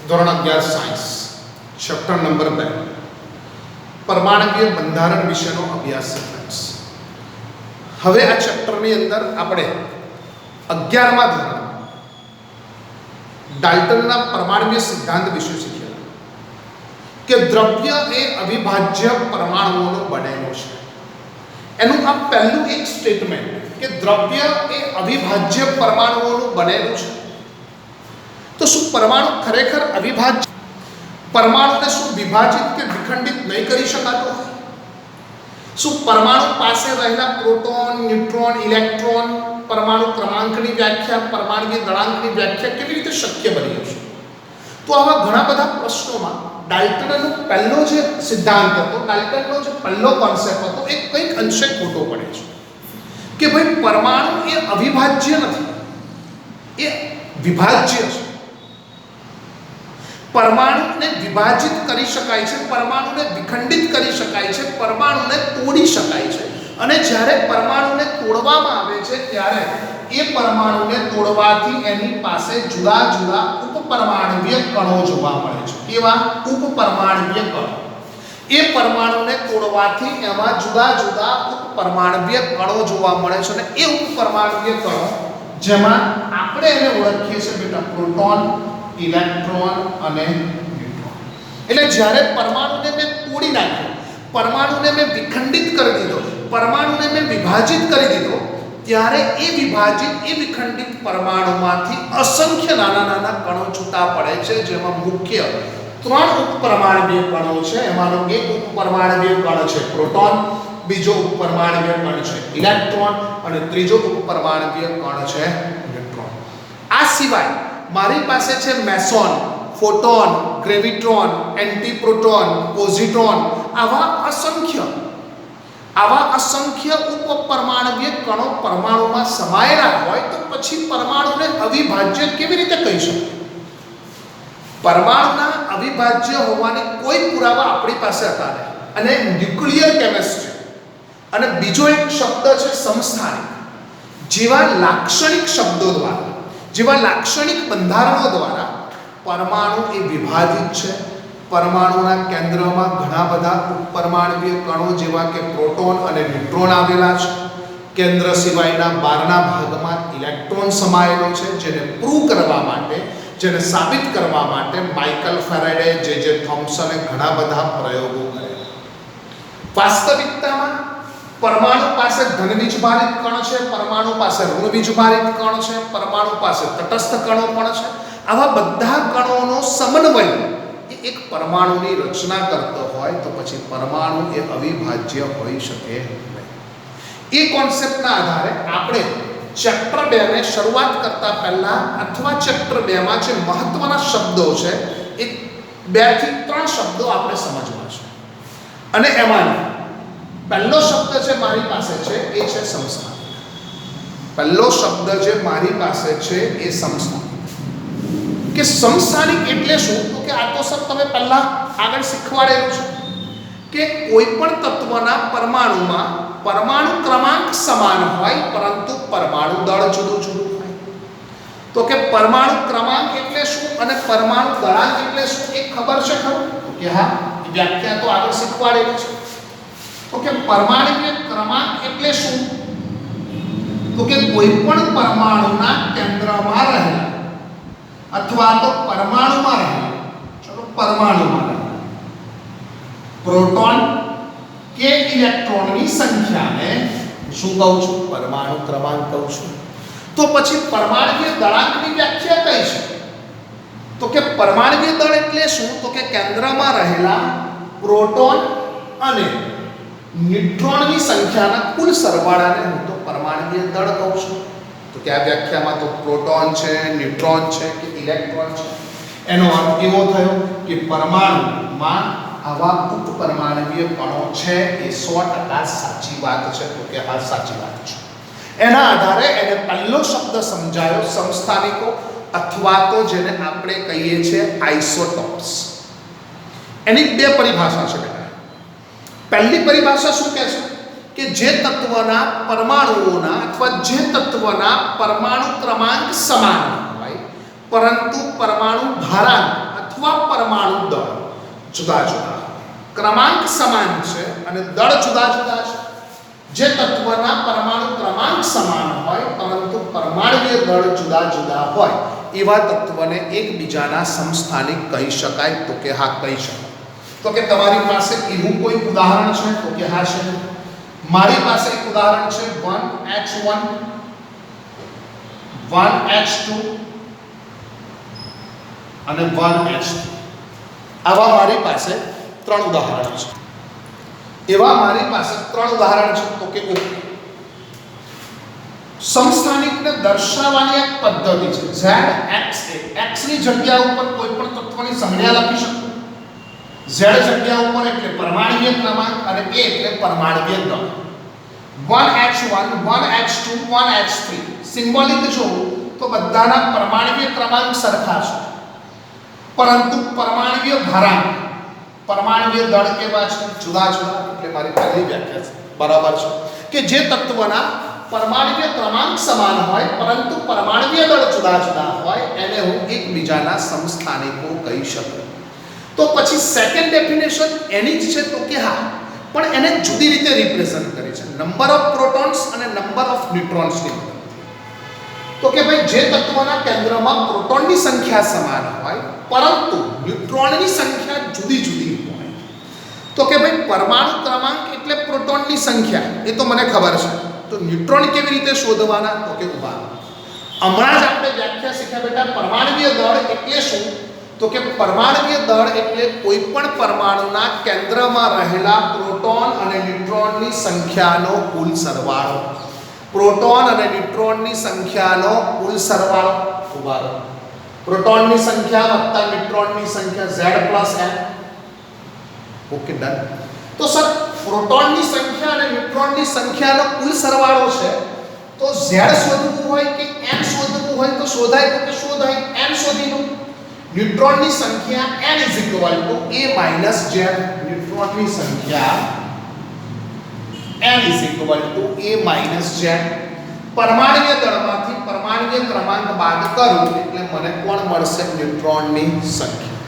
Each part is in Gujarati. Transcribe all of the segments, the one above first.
ધોરણ 11 સાયન્સ ચેપ્ટર નંબર 2 પરમાણુકીય બંધારણ વિશેનો અભ્યાસ છે ફ્રેન્ડ્સ. હવે આ ચેપ્ટરની અંદર આપણે 11મા ધોરણ ડાલ્ટનના પરમાણુકીય સિદ્ધાંત વિશે શીખ્યા કે દ્રવ્ય એ અવિભાજ્ય પરમાણુઓનો બનેલો છે. એનું આ પહેલું એક સ્ટેટમેન્ટ કે દ્રવ્ય એ અવિભાજ્ય પરમાણુઓનું બનેલું છે. તો શું પરમાણુ ખરેખર અવિભાજ્ય પરમાણુને શું વિભાજિત કે વિખંડિત નહીં કરી શકાતો હોય? શું પરમાણુ પાસે રહેલા પ્રોટોન, ન્યુટ્રોન, ઇલેક્ટ્રોન, પરમાણુ ક્રમાંકની વ્યાખ્યા, પરમાણુકીય દળાંકની વ્યાખ્યા કેવી રીતે શક્ય બની હશે? તો આવા ઘણા બધા પ્રશ્નોમાં ડાલ્ટનનો પહેલો જે સિદ્ધાંત હતો, ડાલ્ટનનો જે પહેલો કોન્સેપ્ટ હતો, એ કંઈક અંશે ખોટો પડે છે કે ભાઈ પરમાણુ એ અવિભાજ્ય નથી, એ વિભાજ્ય છે. પરમાણુને વિભાજિત કરી શકાય છે, પરમાણુને વિખંડિત કરી શકાય છે, પરમાણુને તોડી શકાય છે. અને જ્યારે પરમાણુને તોડવામાં આવે છે ત્યારે એ પરમાણુને તોડવાથી એની પાસે જુદા જુદા ઉપપરમાણુકીય કણો જોવા મળે છે. કેવા ઉપપરમાણુકીય કણો? એ પરમાણુને તોડવાથી એમાં જુદા જુદા ઉપપરમાણુકીય કણો જોવા મળે છે. અને એ ઉપપરમાણુકીય કણો જેમાં આપણે એને ઓળખીએ છીએ બેટા પ્રોટોન, ઇલેક્ટ્રોન અને ન્યુટ્રોન. એટલે જ્યારે પરમાણુને મેં તોડી નાખ્યો, પરમાણુને મેં વિખંડિત કરી દીધો, પરમાણુને મેં વિભાજિત કરી દીધો, ત્યારે એ વિભાજિત એ વિખંડિત પરમાણુમાંથી અસંખ્ય નાના નાના કણો છૂટા પડે છે, જેમાં મુખ્ય 3 ઉપપરમાણુકીય કણો છે. એમાંનો એક ઉપપરમાણુકીય કણ છે પ્રોટોન, બીજો ઉપપરમાણુકીય કણ છે ઇલેક્ટ્રોન અને ત્રીજો ઉપપરમાણુકીય કણ છે ન્યુટ્રોન. આ સિવાય મારી પાસે છે મેસોન, ફોટોન, ગ્રેવિટ્રોન, એન્ટીપ્રોટોન, પોઝિટ્રોન, આવા અસંખ્ય ઉપપરમાણુકીય કણો પરમાણુમાં સમાયેલા હોય તો પછી પરમાણુને અવિભાજ્ય કેવી રીતે કહી શકાય? પરમાણુના અવિભાજ્ય હોવાની કોઈ પુરાવા આપણી પાસે હતા નહીં. અને ન્યુક્લિયર કેમિસ્ટ્રી અને બીજો એક શબ્દ છે સમસ્થાનિક જેવા લાક્ષણિક શબ્દો દ્વારા, જેવા લાક્ષણિક બંધારણો દ્વારા પરમાણુ એ વિભાજિત છે. પરમાણુના કેન્દ્રમાં ઘણા બધા ઉપપરમાણુકીય કણો જેવા કે પ્રોટોન અને ન્યુટ્રોન આવેલા છે. કેન્દ્ર સિવાયના બહારના ભાગમાં ઇલેક્ટ્રોન સમાયેલો છે. જેને પ્રૂવ કરવા માટે, જેને સાબિત કરવા માટે માઇકલ ફેરાડે, જે થોમ્સને ઘણા બધા પ્રયોગો કર્યા. વાસ્તવિકતામાં પરમાણુ પાસે ધન વીજભારિત કણ છે, પરમાણુ પાસે ઋણ વીજભારિત કણ છે, પરમાણુ પાસે તટસ્થ કણો પણ છે. આવા બધા કણોનો સમન્વય એ એક પરમાણુની રચના કરતો હોય તો પછી પરમાણુ એ અવિભાજ્ય હોઈ શકે નહીં. એ કોન્સેપ્ટના આધારે આપણે ચેપ્ટર 2 ને શરૂઆત કરતા પહેલા અથવા ચેપ્ટર 2 માં જે મહત્વના શબ્દો છે એ 2 થી 3 શબ્દો આપણે સમજવા છે. અને એમાં પહેલો શબ્દ જે મારી પાસે છે એ છે સમસ્થાનિક. પહેલો શબ્દ જે મારી પાસે છે એ સમસ્થાનિક. કે સમસ્થાનિક એટલે શું? તો કે આ તો સર તમે પહેલા આગળ શીખવાડેલું છે કે કોઈ પણ તત્વના પરમાણુમાં પરમાણુ ક્રમાંક સમાન હોય પરંતુ પરમાણુ દળ જુદું જુદું હોય. તો કે પરમાણુ ક્રમાંક એટલે શું અને પરમાણુ દળાંક એટલે શું એ ખબર છે ખરું? તો કે હા, એ વ્યાખ્યા તો આગળ શીખવાડેલી છે. તો કે પરમાણુકીય ક્રમાંક એટલે શું? તો કે કોઈ પણ પરમાણુના કેન્દ્રમાં રહેલા અથવા તો પરમાણુમાં રહેલા, ચલો પરમાણુમાં રહેલા પ્રોટોન કે ઇલેક્ટ્રોનની સંખ્યાને શું કહું છું? પરમાણુ ક્રમાંક કહું છું. તો પછી પરમાણુકીય દળાંકની વ્યાખ્યા કઈ છે? તો કે પરમાણુકીય દળ એટલે શું? તો કે કેન્દ્રમાં રહેલા પ્રોટોન અને ન્યુટ્રોનની સંખ્યાના કુલ સરવાળાને હું તો પરમાણુકીય દળ કહું છું. તો કે આ વ્યાખ્યામાં તો પ્રોટોન છે, ન્યુટ્રોન છે કે ઇલેક્ટ્રોન છે. એનો અર્થ એવો થયો કે પરમાણુમાં આવા ઉપપરમાણુકીય કણો છે એ 100% સાચી વાત છે. તો કે આ સાચી વાત છે. એના આધારે એને પહેલો શબ્દ સમજાયો સમસ્થાનિકો, અથવા તો જેને આપણે કહીએ છીએ આઇસોટોપ્સ. એની 2 પરિભાષા છે બેટા. પહેલી પરિભાષા શું કહે છે? કે જે તત્વના પરમાણુઓના અથવા જે તત્વના પરમાણુ ક્રમાંક સમાન હોય પરંતુ પરમાણુ ભારાંક જુદા જુદા, ક્રમાંક સમાન છે અને દળ જુદા જુદા છે. જે તત્વના પરમાણુ ક્રમાંક સમાન હોય પરંતુ પરમાણુય દળ જુદા જુદા હોય એવા તત્વને એકબીજાના સમસ્થાનિક કહી શકાય. તો કે હા, કહી શકાય. તો કે તમારી પાસે એવું કોઈ ઉદાહરણ છે? તો કે હા છે. મારી પાસે એક ઉદાહરણ છે 1H1 1H2 અને 1H3. આવા મારી પાસે 3 ઉદાહરણ છે. એવા મારી પાસે 3 ઉદાહરણ છે. તો કે ઓકે, સમસ્થાનિકને દર્શાવવાની એક પદ્ધતિ છે. Z X X ની જગ્યા ઉપર કોઈ પણ તત્વની સંજ્ઞા લખી શકો. Z જગ્યા ઉપર એટલે પરમાણુય ક્રમાંક અને A એટલે પરમાણુય દળ. 1H1 1H2 1H3 સિમ્બોલિક જો તો બધાના પરમાણુય ક્રમાંક સરખા છે પરંતુ પરમાણુય ભારાંક પરમાણુય દળ કેવા છે? જુદા જુદા. એટલે મારી પહેલી વ્યાખ્યા છે બરાબર છે કે જે તત્વના પરમાણુય ક્રમાંક સમાન હોય પરંતુ પરમાણુય દળ જુદા જુદા હોય એને હું એકબીજાના સમસ્થાનિકો કહી શકું. તો પછી સેકન્ડ ડેફિનેશન એની જ છે. તો કે હા, પણ એને જુદી રીતે રિપ્રેઝન્ટ કરી છે, નંબર ઓફ પ્રોટોન્સ અને નંબર ઓફ ન્યુટ્રોન્સ ની મદદથી. તો કે ભાઈ જે તત્વના કેન્દ્રમાં પ્રોટોનની સંખ્યા સમાન હોય પરંતુ ન્યુટ્રોનની સંખ્યા જુદી જુદી હોય. તો કે ભાઈ પરમાણુ ક્રમાંક એટલે પ્રોટોનની સંખ્યા, એ તો મને ખબર છે. તો ન્યુટ્રોન કેવી રીતે શોધવાના? તો કે ઉભા, હમણાં જ આપણે વ્યાખ્યા શીખ્યા બેટા. પરમાણુય દળ એટલે શું? તો કે પરમાણુય દળ એટલે કોઈ પણ પરમાણુના કેન્દ્રમાં રહેલા પ્રોટોન અને ન્યુટ્રોનની સંખ્યાનો કુલ સરવાળો. પ્રોટોન અને ન્યુટ્રોનની સંખ્યાનો કુલ સરવાળો. ઉભા, પ્રોટોનની સંખ્યા વત્તા ન્યુટ્રોનની સંખ્યા Z + N. Okay, done. તો સર પ્રોટોનની સંખ્યા અને ન્યુટ્રોનની સંખ્યાનો કુલ સરવાળો છે. તો Z શોધવું હોય કે N શોધવું હોય તો શોધાય. તો કે શોધાય, N શોધી લો. ન્યુટ્રોનની સંખ્યા N = A - Z. ન્યુટ્રોનની સંખ્યા N = A - Z. પરમાણુય દળમાંથી પરમાણુય ક્રમાંક બાદ કરું એટલે મને કોણ મળશે? ન્યુટ્રોનની સંખ્યા.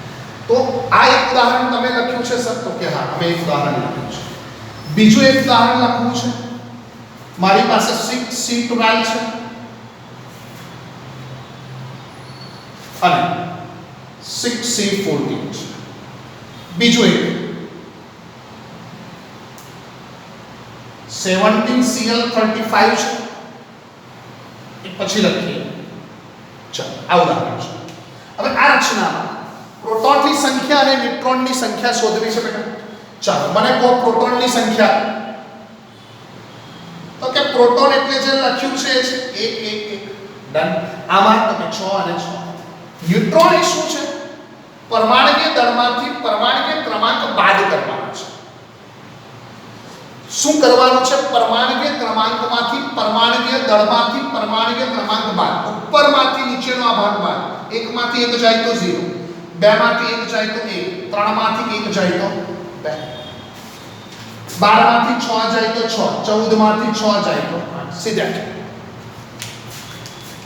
તો આ એક ઉદાહરણ તમે લખ્યું છે સર? તો કે હા, અમે એક ઉદાહરણ લખ્યું છે. બીજું એક ઉદાહરણ લખવું છે. મારી પાસે 6C12 છે અને 6C14 છે. બીજું એક 17Cl35 છે. એ પછી લખીએ. ચાલો, આ ઉદાહરણ છે. હવે આ રચનામાં પ્રોટોનની સંખ્યા અને ન્યુટ્રોનની સંખ્યા શોધવી છે બેટા. ચાલો, મને કહો પ્રોટોનની સંખ્યા. તો કે પ્રોટોન એટલે જે લખ્યું છે એ છે 1 1 1. ડન. આમાં તો 6 અને 6. ન્યુટ્રોન એ શું છે? પરમાણુય દળમાંથી પરમાણુય ક્રમાંક બાદ કરવાનો છે. શું કરવાનું છે? પરમાણુય ક્રમાંકમાંથી પરમાણુય દળમાંથી પરમાણુય ક્રમાંક બાદ. ઉપરમાંથી નીચેનો આ ભાગ બાદ. 1 માંથી 1 જાય તો 0, 2 માંથી 1 જાય તો 1, 3 માંથી 1 જાય તો 2, 12 માંથી 6 જાય તો 6, 14 માંથી 6 જાય તો 8. સીધા.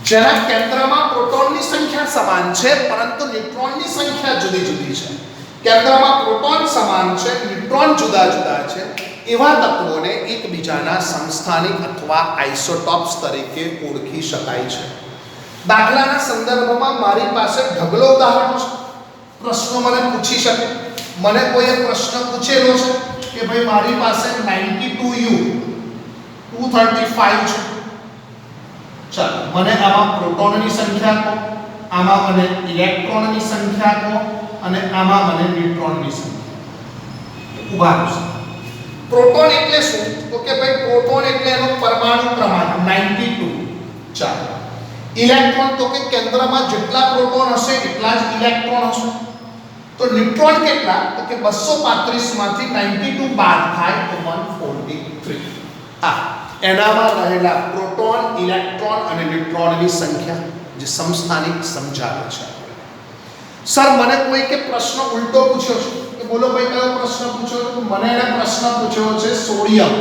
જેના કેન્દ્રમાં પ્રોટોનની સંખ્યા સમાન છે પરંતુ ન્યુટ્રોનની સંખ્યા જુદી જુદી છે. કેન્દ્રમાં પ્રોટોન સમાન છે, ન્યુટ્રોન જુદા જુદા છે. એવા તત્વોને એકબીજાના સમસ્થાનિક અથવા આઇસોટોપ્સ તરીકે ઓળખી શકાય છે. દાખલાના સંદર્ભમાં મારી પાસે ઢગલો ઉદાહરણો છે. પ્રશ્નો મને પૂછી શકે. મને કોઈએ પ્રશ્ન પૂછેલો છે કે ભાઈ મારી પાસે 92U 235 છે. ચાલો, મને આમાં પ્રોટોનની સંખ્યા કહો, આમાં મને ઇલેક્ટ્રોનની સંખ્યા કહો અને આમાં મને ન્યુટ્રોનની સંખ્યા. ઉભા રહેશો. પ્રોટોન એટલે શું? તો કે ભાઈ પ્રોટોન એટલે એનો પરમાણુ ક્રમાંક 92. ચાલો, ઇલેક્ટ્રોન તો કે કેન્દ્રમાં જેટલા પ્રોટોન હશે એટલા જ ઇલેક્ટ્રોન હશે. તો ન્યુટ્રોન કેટલા? તો કે 235 માંથી 92 બાદ થાય તો 143. આ એનામાં રહેલા પ્રોટોન, ઇલેક્ટ્રોન અને ન્યુટ્રોનની સંખ્યા જે સમસ્થાનિક સમજાવે છે. સર મને કોઈ કે પ્રશ્ન ઉલટો પૂછ્યો છે કે બોલો ભાઈ કયો પ્રશ્ન પૂછ્યો છે? મને એને પ્રશ્ન પૂછ્યો છે સોડિયમ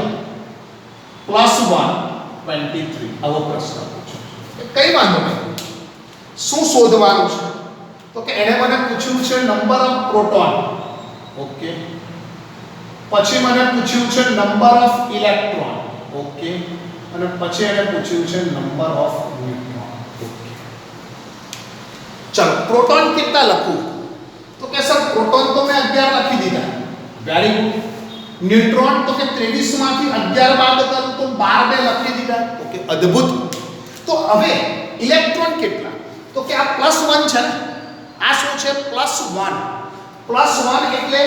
+123. આવો પ્રશ્ન પૂછ્યો છે. કઈ વાંધો નહીં. શું શોધવાનું છે? તો કે એને મને પૂછ્યું છે નંબર ઓફ પ્રોટોન. ઓકે. પછી મને પૂછ્યું છે નંબર ઓફ ઇલેક્ટ્રોન, ઓકે, અને પછી એને પૂછ્યું છે નંબર ઓફ ન્યુટ્રોન, ઓકે. ચલો પ્રોટોન કેટલા લખું? તો કે સર પ્રોટોન તો મેં 11 લખી દીધા, વેરી ગુડ. ન્યુટ્રોન તો કે 23 માંથી 11 બાદ કરું તો 12 મેં લખી દીધા, ઓકે, અદ્ભુત. તો હવે ઇલેક્ટ્રોન કેટલા? તો કે આ +1 છે ને, આ શું છે? +1. +1 એટલે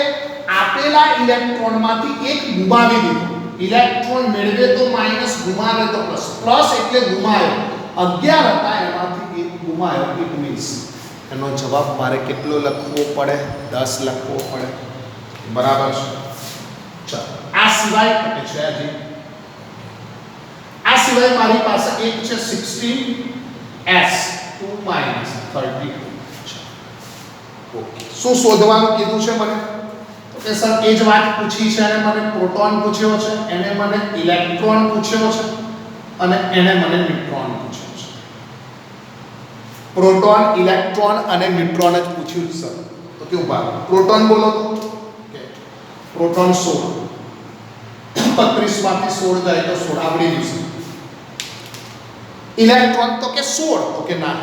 આપેલા ઇલેક્ટ્રોન માંથી એક ગુમાવી દીધો. ઇલેક્ટ્રોન મેળવે તો માઈનસ, ગુમાવે તો પ્લસ. પ્લસ એટલે ગુમાયો. 11 હતા એમાંથી એક ગુમાયો, ઇટ મીન્સ એનો જવાબ મારે કેટલો લખવો પડે? 10 લખવો પડે, બરાબર છે. ચલો આ સિવાય કે છે હજી, આ સિવાય મારી પાસે એક છે 16s2 -32. ઓકે, શું શોધવાનું કીધું છે મને? તો કે સર એ જ વાત પૂછી છે, અને મને પ્રોટોન પૂછ્યો છે, એને મને ઇલેક્ટ્રોન પૂછ્યો છે, અને એને મને ન્યુટ્રોન પૂછ્યો છે. પ્રોટોન, ઇલેક્ટ્રોન અને ન્યુટ્રોન જ પૂછ્યું છે સર. તો કેવું બાર પ્રોટોન બોલો તો કે પ્રોટોન 16, 32 માંથી 16 જાય તો 16 આવડી જશે. ઇલેક્ટ્રોન તો કે 16, તો કે ના,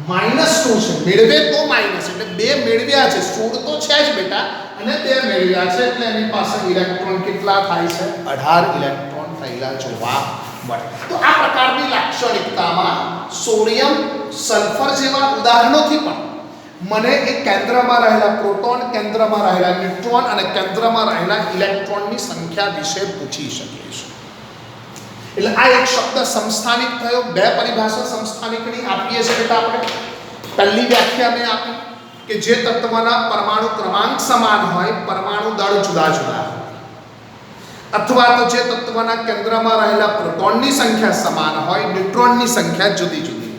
-2 છે, મેળવે તો માઈનસ, એટલે 2 મેળવ્યા છે, 16 તો છે જ બેટા, અને 2 મેળવ્યા છે, એટલે એની પાસે ઇલેક્ટ્રોન કેટલા થાય છે? 18 ઇલેક્ટ્રોન થયેલા જોવા મળે. તો આ પ્રકારની લાક્ષણિકતામાં સોડિયમ, સલ્ફર જેવા ઉદાહરણોથી પણ મને એક કેન્દ્રમાં રહેલા પ્રોટોન, કેન્દ્રમાં રહેલા ન્યુટ્રોન અને કેન્દ્રમાં રહેલા ઇલેક્ટ્રોનની સંખ્યા વિશે પૂછી શકે છે. એટલે આ એક શબ્દ સમસ્થાનિક થયો. બે પરિભાષા સમસ્થાનિકની આપીએ છીએ બેટા આપણે. પહેલી વ્યાખ્યા મેં આપી કે જે તત્વના પરમાણુ ક્રમાંક સમાન હોય, પરમાણુ દળ જુદા જુદા હોય, અથવા તો જે તત્વના કેન્દ્રમાં રહેલા પ્રોટોનની સંખ્યા સમાન હોય, ન્યુટ્રોનની સંખ્યા જુદી જુદી.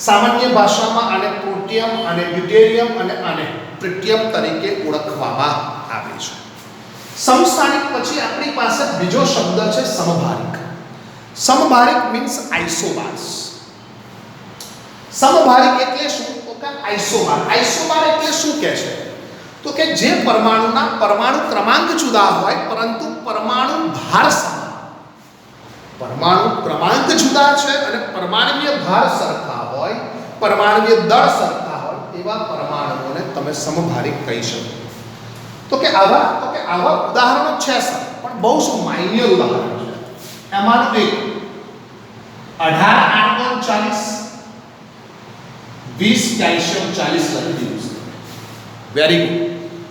સામાન્ય ભાષામાં આને પ્રોટિયમ અને ડ્યુટેરિયમ અને આને ટ્રિટિયમ તરીકે ઓળખવામાં આવે છે. સમસ્થાનિક પછી આપણી પાસે બીજો શબ્દ છે સમભારિક. સમભારિક મીન્સ આઇસોબાર્સ. સમભારિક એટલે શું? તો કે આઇસોબાર. આઇસોબાર એટલે શું કહે છે? તો કે જે પરમાણુના પરમાણુ ક્રમાંક જુદા હોય પરંતુ પરમાણુ ભાર સમાન. પરમાણુ ક્રમાંક જુદા છે અને પરમાણુય ભાર સરખા હોય, પરમાણુય દળ સરખા હોય, એવા પરમાણુઓને તમે સમભારિક કહી શકો. તો કે આવા ઉદાહરણો છે સર, પણ બહુ શું માઇન્યર ઉદાહરણ છે. એમાંનું એક 18 આર્ગોન 40, 20 કેલ્શિયમ 40 લખી દીધું છે. Very good.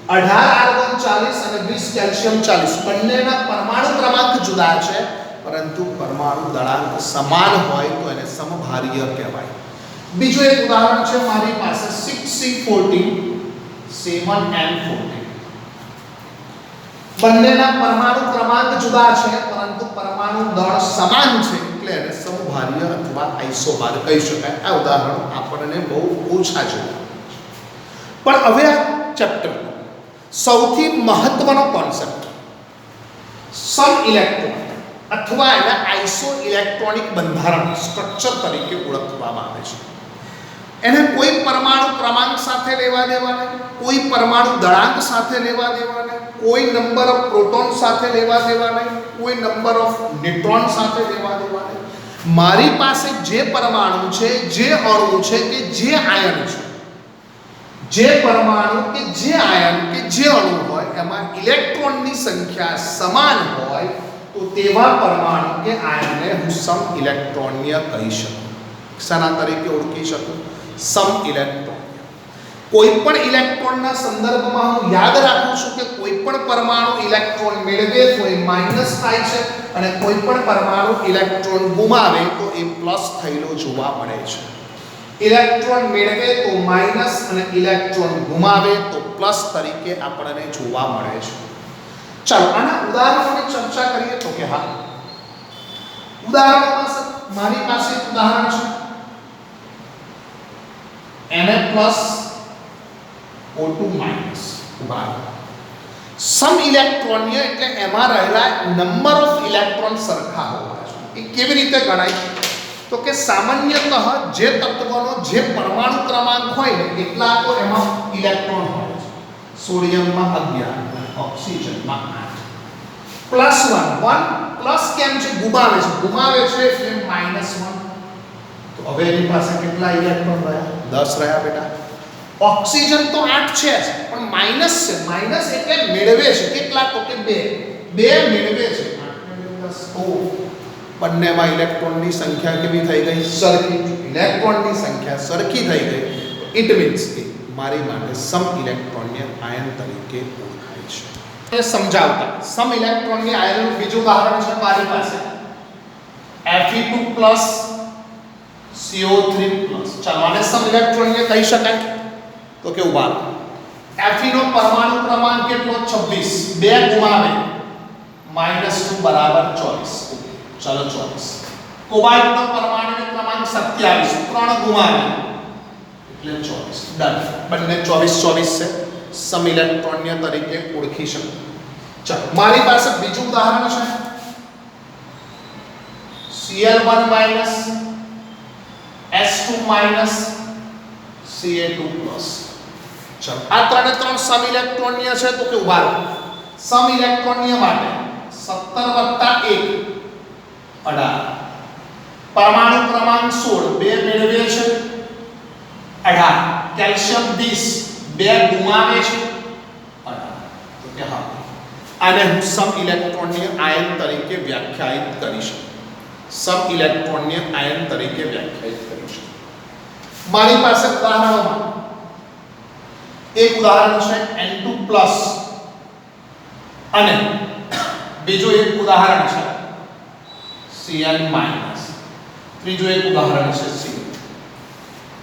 18 આર્ગોન 40 અને 20 કેલ્શિયમ 40 બંનેના પરમાણુ ક્રમાંક જુદા છે, પરંતુ પરમાણુ દળાંક સમાન હોય તો એને સમભારીય કહેવાય. બીજું એક ઉદાહરણ છે મારી પાસે 6C14, 7N14. બંનેના પરમાણુ ક્રમાંક જુદા છે, પરંતુ પરમાણુ દળ સમાન છે, એટલે એને સમભારીય અથવા આઇસોબાર કહી શકાય. આ ઉદાહરણો આપણને બહુ ઓછા જોવા. પણ હવે આ ચેપ્ટરનો સૌથી મહત્વનો કોન્સેપ્ટ સમ ઇલેક્ટ્રોન અથવા એના આઇસો ઇલેક્ટ્રોનિક બંધારણ, સ્ટ્રક્ચર તરીકે ઓળખવામાં આવે છે. એને કોઈ પરમાણુ ક્રમાંક સાથે લેવા દેવા નહીં, કોઈ પરમાણુ દળાંક સાથે લેવા દેવા નહીં, કોઈ નંબર ઓફ પ્રોટોન સાથે લેવા દેવા નહીં, કોઈ નંબર ઓફ ન્યુટ્રોન સાથે લેવા દેવા નહીં. મારી પાસે જે પરમાણુ છે, જે અણુ છે કે જે આયન છે, જે પરમાણુ કે જે આયન કે જે અણુ હોય એમાં ઇલેક્ટ્રોનની સંખ્યા સમાન હોય તો તેવા પરમાણુ કે આયનને હું સમ ઇલેક્ટ્રોનીય કહી શકું. શાના તરીકે ઓળખી શકું? સમ ઇલેક્ટ્રોન. કોઈ પણ ઇલેક્ટ્રોનના સંદર્ભમાં હું યાદ રાખું છું કે કોઈ પણ પરમાણુ ઇલેક્ટ્રોન મેળવે તો એ માઈનસ થાય છે, અને કોઈ પણ પરમાણુ ઇલેક્ટ્રોન ગુમાવે તો એ પ્લસ થયેલો જોવા મળે છે. ઇલેક્ટ્રોન મેળવે તો માઈનસ અને ઇલેક્ટ્રોન ગુમાવે તો પ્લસ તરીકે આપણને જોવા મળે છે. ચાલો આના ઉદાહરણોની ચર્ચા કરીએ. તો કે હા, ઉદાહરણોમાં મારી પાસે એક ઉદાહરણ છે Na+, O2-. સમ ઇલેક્ટ્રોનીય એટલે એમાં રહેલા નંબર ઓફ ઇલેક્ટ્રોન સરખા હોવા જોઈએ. એ કેવી રીતે ગણાય? તો કે સામાન્યતઃ જે તત્વનો જે પરમાણુ ક્રમાંક હોય ને એટલા તો એમાં ઇલેક્ટ્રોન હોય છે. સોડિયમમાં 11, ઓક્સિજનમાં 8. +1 1 પ્લસ કેમ છે? ગુમાવે છે એટલે -1. તો હવે એની પાસે કેટલા ઇલેક્ટ્રોન રહ્યા? 10 રહ્યા બેટા. ઓક્સિજન તો 8 છે જ, પણ માઈનસ છે. માઈનસ એટલે મેળવે છે કેટલા? તો કે 2 મેળવે છે. 8 ને 10 બંનેમાં ઇલેક્ટ્રોનની સંખ્યા કેવી થઈ ગઈ? સરખી. ઇલેક્ટ્રોનની સંખ્યા સરખી થઈ ગઈ. ઇટ મીન્સ કે મારી માટે સમ ઇલેક્ટ્રોનને આયન તરીકે ઓળખાય છે. એ સમજાવતા સમ ઇલેક્ટ્રોનની આયનનું બીજું ઉદાહરણ છે મારી પાસે Fe2+ CO3+. ચાલો આને સમ ઇલેક્ટ્રોનને કહી શકાય. તો કેવું બાર Fe નો પરમાણુ ક્રમાંક કેટલો? 26. 2 ગુમાવે -2 બરાબર 24. ચાલો 24. કોબાલ્ટ નો પરમાણુ ક્રમાંક 27. 3 ગુમાવે એટલે 24. ડન. બંને 24 છે. સમ ઇલેક્ટ્રોનને તરીકે ઓળખી શકો. ચાલો મારી પાસે બીજું ઉદાહરણ છે Cl1- S2- Ca2+. ચાલો આ ત્રણ સમ ઇલેક્ટ્રોનીય છે. તો કે ઉભા રહો. સમ ઇલેક્ટ્રોનીય માટે 17 + 1 18. પરમાણુ ક્રમાંક 16. 2 મેળવે છે 18. કેલ્શિયમ 20. 2 ગુમાવે છે 18. તો કે હા આને હું સમ ઇલેક્ટ્રોનીય આયન તરીકે વ્યાખ્યાયિત કરી શકું. સમ ઇલેક્ટ્રોનીય આયન તરીકે વ્યાખ્યાયિત કરી શકું. મારી પાસે ઉદાહરણોમાં એક ઉદાહરણ છે N2+ અને બીજું એક ઉદાહરણ છે Cl-. ત્રીજું એક ઉદાહરણ છે C.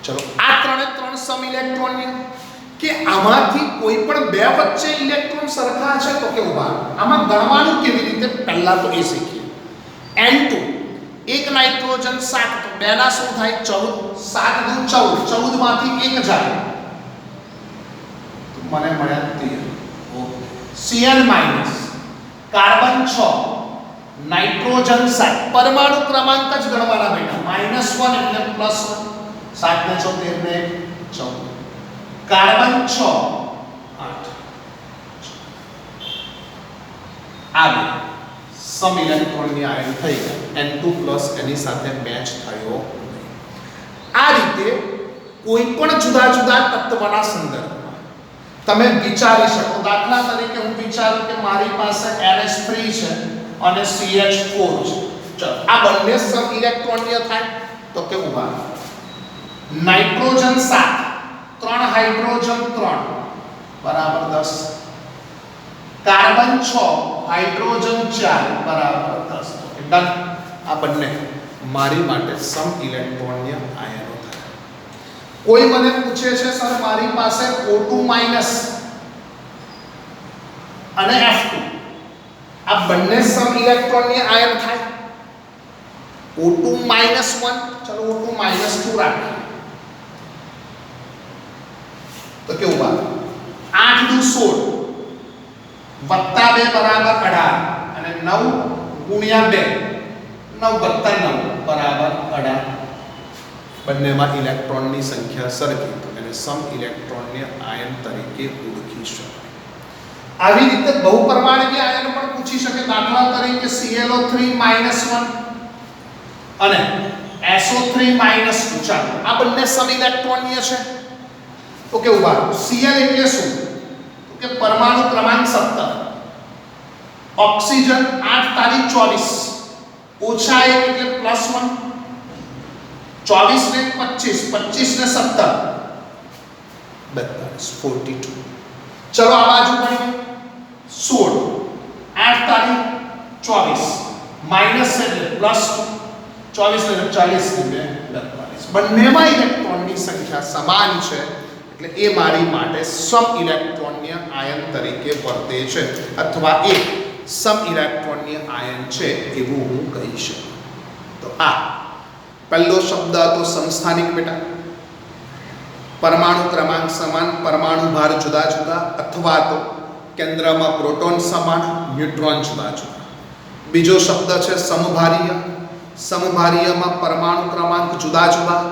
ચલો આ ત્રણ સમ ઇલેક્ટ્રોનની કે આમાંથી કોઈ પણ બે વચ્ચે ઇલેક્ટ્રોન સરખા છે. તો કે ઉભા આમાં ગણવાનું કેવી રીતે? પહેલા તો એ શીખીએ. N2 એક નાઇટ્રોજન 7. તો બે ના શું થાય? 14. 7 × 14. 14 માંથી 1 જાય તો મને મળ્યા 13. ઓકે. Cl- carbon 6 nitrogen 7. પરમાણુ ક્રમાંક જ ગણવાના બેટા. -1 એટલે +1. 7 ને 6 13 ને 14. કાર્બન 6 8. આ બે સમ ઇલેક્ટ્રોનની આયન થઈ ગયા. N2+ એની સાથે મેચ થયો નહીં. આ રીતે કોઈ પણ જુદા જુદા તત્વના સંદર્ભમાં તમે વિચારી શકો. દાખલા તરીકે હું વિચારું કે મારી પાસે NH3 છે અને CH4 છે. ચલો આ બંને સમ ઇલેક્ટ્રોનીય થાય. તો કે ઉભા નાઇટ્રોજન 7 3 હાઇડ્રોજન 3 બરાબર 10. કાર્બન 6 હાઇડ્રોજન 4 બરાબર 10. તો ડન. આ બંને મારી માટે સમ ઇલેક્ટ્રોનીય આયનો થાય. કોઈ મને પૂછે છે સર મારી પાસે O2- અને F2 આ બંને સમ ઇલેક્ટ્રોનીય આયન થાય. O2- 1 ચલો O2- 2 રાખીએ તો કેવું બાદ 8 × 16 + 2 બરાબર 18 અને 9 × 2 9 + 9 બરાબર 18. બંનેમાં ઇલેક્ટ્રોનની સંખ્યા સરખી તો એને સમ ઇલેક્ટ્રોનીય આયન તરીકે ઓળખી શકાય. આવી રીતે બહુપરમાણુય આયન પણ પૂછી શકે. દાખલા તરીકે ClO3- 1 અને SO3- 2. ચાલો આ બંને સમ ઇલેક્ટ્રોનીય છે. તો કે ઉભા Cl એટલે શું? તો કે પરમાણુ ક્રમાંક 17. ઓક્સિજન 8 તારીખ 24 ઓછા 1 એટલે +1. 24 ને 25 25 ને 17 42. ચલો આ બાજુ ગણીએ 16 8 તારીખ 24 માઈનસ એટલે +2 24 ને 40 ને 42. બંનેમાં ઇલેક્ટ્રોનની સંખ્યા સમાન છે એટલે એ મારી માટે સમ ઇલેક્ટ્રોનીય આયન તરીકે વર્તે છે અથવા એ સમ ઇલેક્ટ્રોનીય આયન છે એવું હું કહી શકું. તો આ પહેલો શબ્દ હતો સમસ્થાનિક બેટા. પરમાણુ ક્રમાંક સમાન, પરમાણુ ભાર જુદા જુદા અથવા તો કેન્દ્રમાં પ્રોટોન સમાન, ન્યુટ્રોન જુદા જુદા. બીજો શબ્દ છે સમભારીય. સમભારીયમાં પરમાણુ ક્રમાંક જુદા જુદા,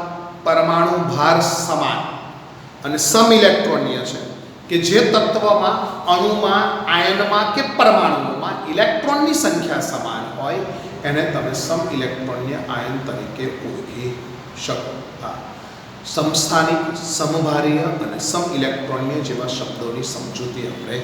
પરમાણુ ભાર સમાન. અને સમ ઇલેક્ટ્રોનીય છે કે જે તત્વમાં અણુમાં આયનમાં કે પરમાણુઓમાં ઇલેક્ટ્રોનની સંખ્યા સમાન હોય એને તમે સમ ઇલેક્ટ્રોનીય આયન તરીકે ઓળખી શકો. હા, સમસ્થાનિક, સમભારીય અને સમ ઇલેક્ટ્રોનીય જેવા શબ્દોની સમજૂતી આપણે